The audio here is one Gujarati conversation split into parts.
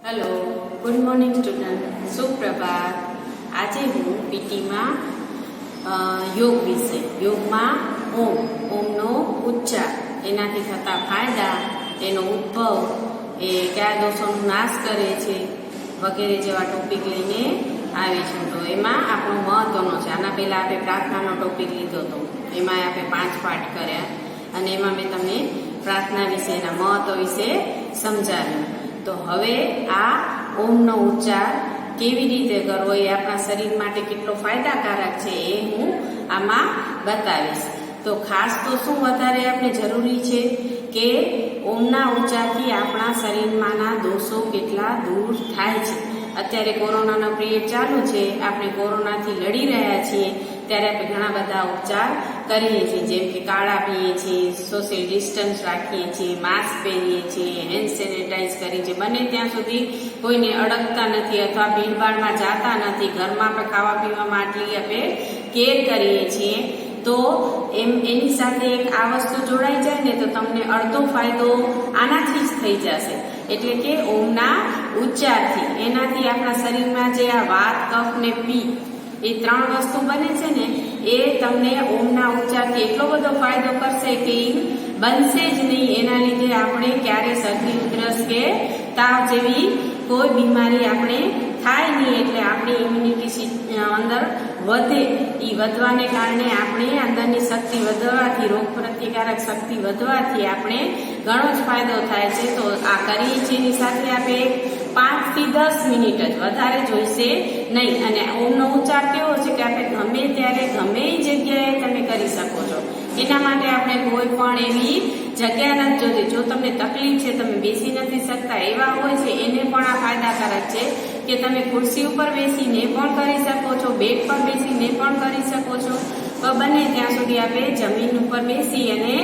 Hello, good morning student. સુપ્રભાત. આજે હું પીટીમાં યોગ વિશે, યોગમાં ઓમનો ઉચ્ચાર, એનાથી થતા ફાયદા, એનો ઉદ્ભવ, એ કયા દોષોનો નાશ કરે છે વગેરે જેવા ટોપિક લઈને આવી છું. તો એમાં આપણો મહત્વનો છે. આના પહેલાં આપણે પ્રાર્થનાનો ટોપિક લીધો હતો, એમાં આપણે 5 પાઠ કર્યા અને એમાં મેં તમને પ્રાર્થના વિશે, એના મહત્વ વિશે સમજાવ્યું. તો હવે આ ઓમનો ઉચ્ચાર કેવી રીતે કરવો, એ આપણા શરીર માટે કેટલો ફાયદાકારક છે એ હું આમાં બતાવીશ. તો ખાસ તો શું વધારે આપણે જરૂરી છે કે ઓમના ઉચ્ચારથી આપણા શરીરમાંના દોષો કેટલા દૂર થાય છે. અત્યારે કોરોનાનો પિરિયડ ચાલુ છે, આપણે કોરોનાથી લડી રહ્યા છીએ, ત્યારે આપણે ઘણા બધા ઉપચાર કરીએ છીએ, જેમ કે કાળા પીએ છીએ, સોશિયલ ડિસ્ટન્સ રાખીએ છીએ, માસ્ક પહેરીએ છીએ, હેન્ડ સેનેટાઈઝ કરીએ છીએ, બને ત્યાં સુધી કોઈને અડકતા નથી અથવા ભીડભાડમાં જાતા નથી, ઘરમાં આપણે ખાવા પીવામાં આટલી આપણે કેર કરીએ છીએ. તો એની સાથે એક આ વસ્તુ જોડાઈ જાય ને તો તમને અડધો ફાયદો આનાથી જ થઈ જશે. એટલે કે ઓમના ઉચ્ચારથી, એનાથી આપણા શરીરમાં જે આ વાત, કફ ને પી, એ 3 વસ્તુ બને છે ને, એ તમને ઓમના ઉચ્ચારથી એટલો બધો ફાયદો કરશે કે એ બનશે જ નહીં. એના લીધે આપણે ક્યારે શરદી, ઉધરસ કે તાવ જેવી કોઈ બીમારી આપણે થાય નહીં. એટલે આપણી ઇમ્યુનિટી અંદર વધે. એ વધવાને કારણે આપણે અંદરની શક્તિ વધવાથી, રોગ પ્રતિકારક શક્તિ વધવાથી આપણે ઘણો જ ફાયદો થાય છે. તો આ કરીએ છીએ, એની સાથે આપણે 5 થી 10 મિનિટ જ, વધારે જોઈશે નહીં. અને ઓમનો ઉચ્ચાર કેવો છે કે આપણે ગમે ત્યારે, ગમે જગ્યાએ તમે કરી શકો છો. એના માટે આપણે કોઈ પણ એવી જગ્યા નથી જોતી. જો તમને તકલીફ છે, તમે બેસી નથી શકતા એવા હોય છે, એને પણ આ ફાયદાકારક છે કે તમે ખુરશી ઉપર બેસીને પણ કરી શકો છો, બેડ પર બેસીને પણ કરી શકો છો. બને ત્યાં સુધી આપણે જમીન ઉપર બેસી અને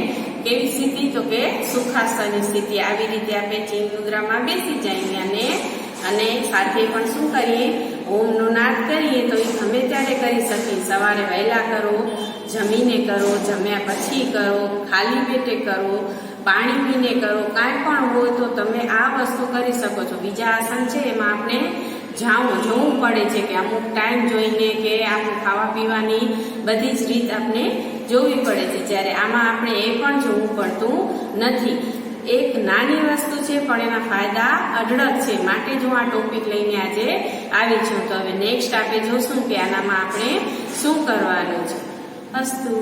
કેવી સ્થિતિ, તો કે સુખાસનની સ્થિતિ, આવી રીતે આપણે ચીન મુદ્રામાં બેસી જઈએ અને સાથે પણ શું કરીએ, ઓમનો નાદ કરીએ. તો એ ગમે ત્યારે કરી શકીએ. સવારે વહેલા કરો, જમીને કરો, જમ્યા પછી કરો, ખાલી પેટે કરો, પાણી પીને કરો, કાંઈ પણ હોય તો તમે આ વસ્તુ કરી શકો છો. બીજા આસન છે એમાં આપણે જોવું પડે છે કે અમુક ટાઈમ જોઈને, કે આપણું ખાવા પીવાની બધી જ રીત આપણે જોવી પડે છે, જ્યારે આમાં આપણે એ પણ જોવું પડતું નથી. એક નાની વસ્તુ છે પણ એના ફાયદા અઢળક છે. માટે જ હું આ ટોપિક લઈને આજે આવી છું. તો હવે નેક્સ્ટ આપણે જોશું કે આનામાં આપણે શું કરવાનું છે. અસ્તુ.